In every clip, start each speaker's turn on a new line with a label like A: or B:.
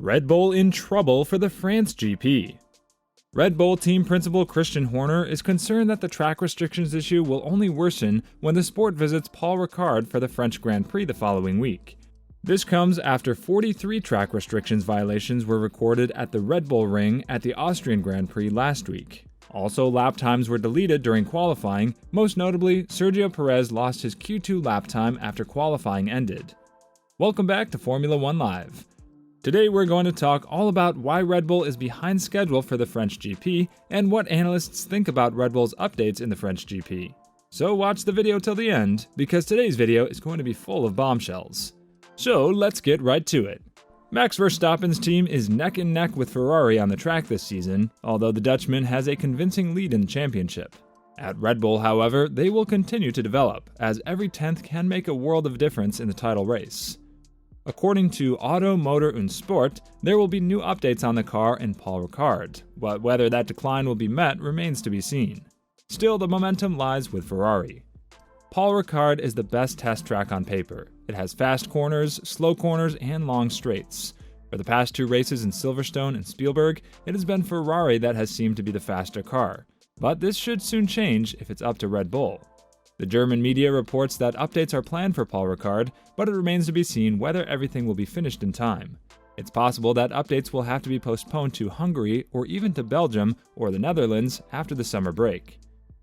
A: Red Bull in trouble for the France GP. Red Bull team principal Christian Horner is concerned that the track restrictions issue will only worsen when the sport visits Paul Ricard for the French Grand Prix the following week. This comes after 43 track restrictions violations were recorded at the Red Bull ring at the Austrian Grand Prix last week. Also, lap times were deleted during qualifying, most notably, Sergio Perez lost his Q2 lap time after qualifying ended. Welcome back to Formula One Live. Today we're going to talk all about why Red Bull is behind schedule for the French GP and what analysts think about Red Bull's updates in the French GP. So watch the video till the end, because today's video is going to be full of bombshells. So let's get right to it. Max Verstappen's team is neck and neck with Ferrari on the track this season, although the Dutchman has a convincing lead in the championship. At Red Bull, however, they will continue to develop, as every 10th can make a world of difference in the title race. According to Auto, Motor und Sport, there will be new updates on the car and Paul Ricard, but whether that decline will be met remains to be seen. Still, the momentum lies with Ferrari. Paul Ricard is the best test track on paper. It has fast corners, slow corners, and long straights. For the past two races in Silverstone and Spielberg, it has been Ferrari that has seemed to be the faster car, but this should soon change if it's up to Red Bull. The German media reports that updates are planned for Paul Ricard, but it remains to be seen whether everything will be finished in time. It's possible that updates will have to be postponed to Hungary or even to Belgium or the Netherlands after the summer break.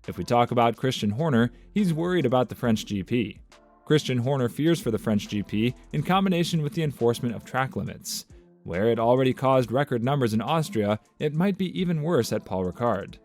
A: If we talk about Christian Horner, he's worried about the French GP. Christian Horner fears for the French GP in combination with the enforcement of track limits. Where it already caused record numbers in Austria, it might be even worse at Paul Ricard.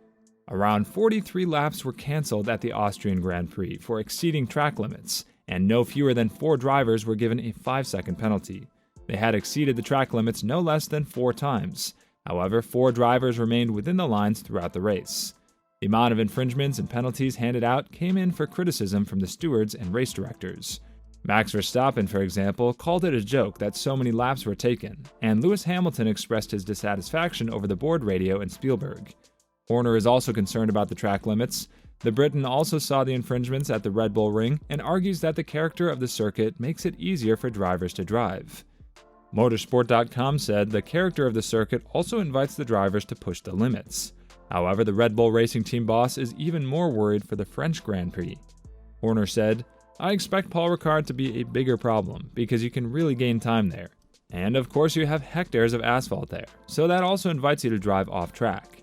A: Around 43 laps were cancelled at the Austrian Grand Prix for exceeding track limits, and no fewer than 4 drivers were given a 5-second penalty. They had exceeded the track limits no less than 4 times. However, 4 drivers remained within the lines throughout the race. The amount of infringements and penalties handed out came in for criticism from the stewards and race directors. Max Verstappen, for example, called it a joke that so many laps were taken, and Lewis Hamilton expressed his dissatisfaction over the board radio in Spielberg. Horner is also concerned about the track limits. The Briton also saw the infringements at the Red Bull ring and argues that the character of the circuit makes it easier for drivers to drive. Motorsport.com said the character of the circuit also invites the drivers to push the limits. However, the Red Bull racing team boss is even more worried for the French Grand Prix. Horner said, "I expect Paul Ricard to be a bigger problem because you can really gain time there. And of course you have hectares of asphalt there, so that also invites you to drive off track."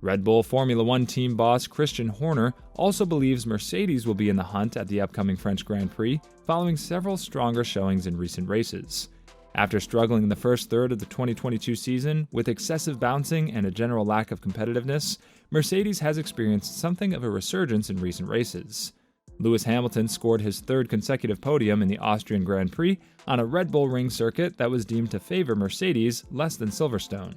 A: Red Bull Formula One team boss Christian Horner also believes Mercedes will be in the hunt at the upcoming French Grand Prix, following several stronger showings in recent races. After struggling in the first third of the 2022 season with excessive bouncing and a general lack of competitiveness, Mercedes has experienced something of a resurgence in recent races. Lewis Hamilton scored his 3rd consecutive podium in the Austrian Grand Prix on a Red Bull ring circuit that was deemed to favor Mercedes less than Silverstone.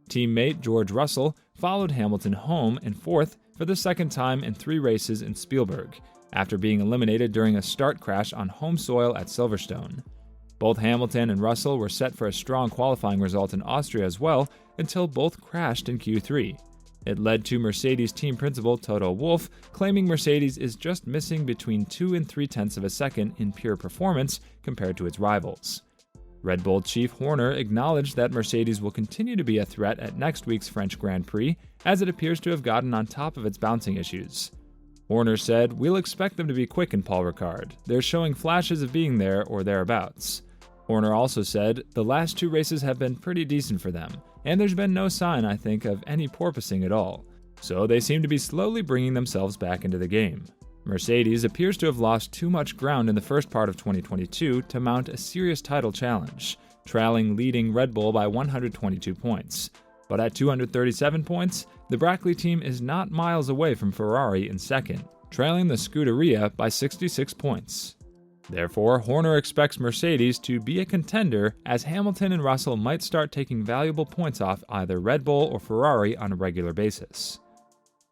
A: Teammate George Russell followed Hamilton home in 4th for the 2nd time in 3 races in Spielberg, after being eliminated during a start crash on home soil at Silverstone. Both Hamilton and Russell were set for a strong qualifying result in Austria as well, until both crashed in Q3. It led to Mercedes team principal Toto Wolff claiming Mercedes is just missing between 2 and 3/10 of a second in pure performance compared to its rivals. Red Bull chief Horner acknowledged that Mercedes will continue to be a threat at next week's French Grand Prix, as it appears to have gotten on top of its bouncing issues. Horner said, "We'll expect them to be quick in Paul Ricard. They're showing flashes of being there or thereabouts." Horner also said, "The last 2 races have been pretty decent for them, and there's been no sign, I think, of any porpoising at all. So they seem to be slowly bringing themselves back into the game." Mercedes appears to have lost too much ground in the first part of 2022 to mount a serious title challenge, trailing leading Red Bull by 122 points. But at 237 points, the Brackley team is not miles away from Ferrari in 2nd, trailing the Scuderia by 66 points. Therefore, Horner expects Mercedes to be a contender, as Hamilton and Russell might start taking valuable points off either Red Bull or Ferrari on a regular basis.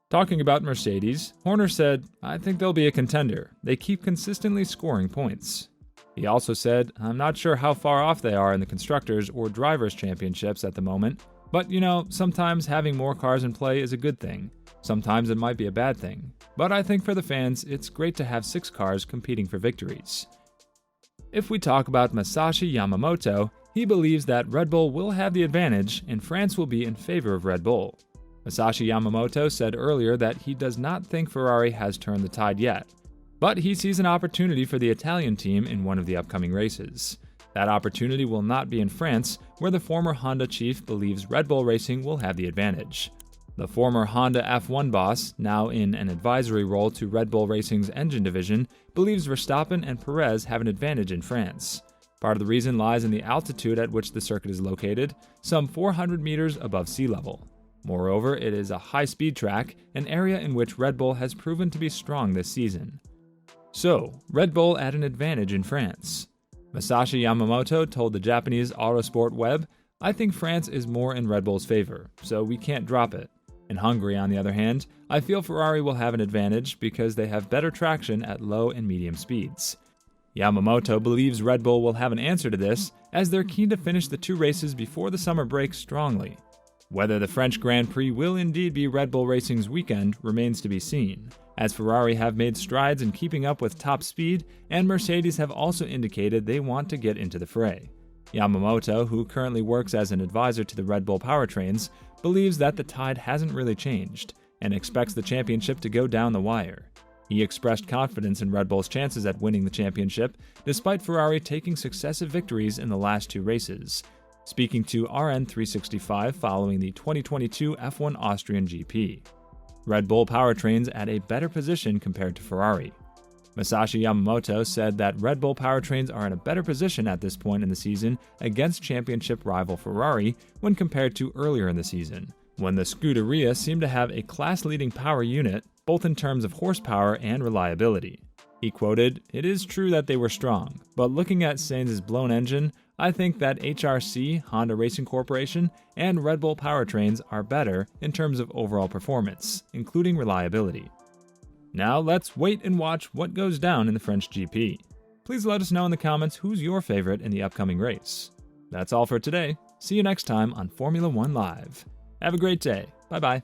A: Talking about Mercedes, Horner said, "I think they'll be a contender. They keep consistently scoring points." He also said, "I'm not sure how far off they are in the Constructors or Drivers' Championships at the moment, but sometimes having more cars in play is a good thing. Sometimes it might be a bad thing. But I think for the fans, it's great to have 6 cars competing for victories." If we talk about Masashi Yamamoto, He believes that Red Bull will have the advantage and France will be in favor of Red Bull. Masashi Yamamoto said earlier that he does not think Ferrari has turned the tide yet, but he sees an opportunity for the Italian team in one of the upcoming races. That opportunity will not be in France, where the former Honda chief believes Red Bull Racing will have the advantage. The former Honda F1 boss, now in an advisory role to Red Bull Racing's engine division, believes Verstappen and Perez have an advantage in France. Part of the reason lies in the altitude at which the circuit is located, some 400 meters above sea level. Moreover, it is a high-speed track, an area in which Red Bull has proven to be strong this season. So, Red Bull at an advantage in France. Masashi Yamamoto told the Japanese Autosport Web, "I think France is more in Red Bull's favor, so we can't drop it. In Hungary, on the other hand, I feel Ferrari will have an advantage because they have better traction at low and medium speeds." Yamamoto believes Red Bull will have an answer to this, as they're keen to finish the 2 races before the summer break strongly. Whether the French Grand Prix will indeed be Red Bull Racing's weekend remains to be seen, as Ferrari have made strides in keeping up with top speed, and Mercedes have also indicated they want to get into the fray. Yamamoto, who currently works as an advisor to the Red Bull powertrains, believes that the tide hasn't really changed, and expects the championship to go down the wire. He expressed confidence in Red Bull's chances at winning the championship, despite Ferrari taking successive victories in the last 2 races, speaking to RN365 following the 2022 F1 Austrian GP. Red Bull powertrains at a better position compared to Ferrari. Masashi Yamamoto said that Red Bull powertrains are in a better position at this point in the season against championship rival Ferrari when compared to earlier in the season, when the Scuderia seemed to have a class-leading power unit, both in terms of horsepower and reliability. He quoted, "It is true that they were strong, but looking at Sainz's blown engine, I think that HRC, Honda Racing Corporation, and Red Bull powertrains are better in terms of overall performance, including reliability." Now let's wait and watch what goes down in the French GP. Please let us know in the comments who's your favorite in the upcoming race. That's all for today. See you next time on Formula One Live. Have a great day. Bye-bye.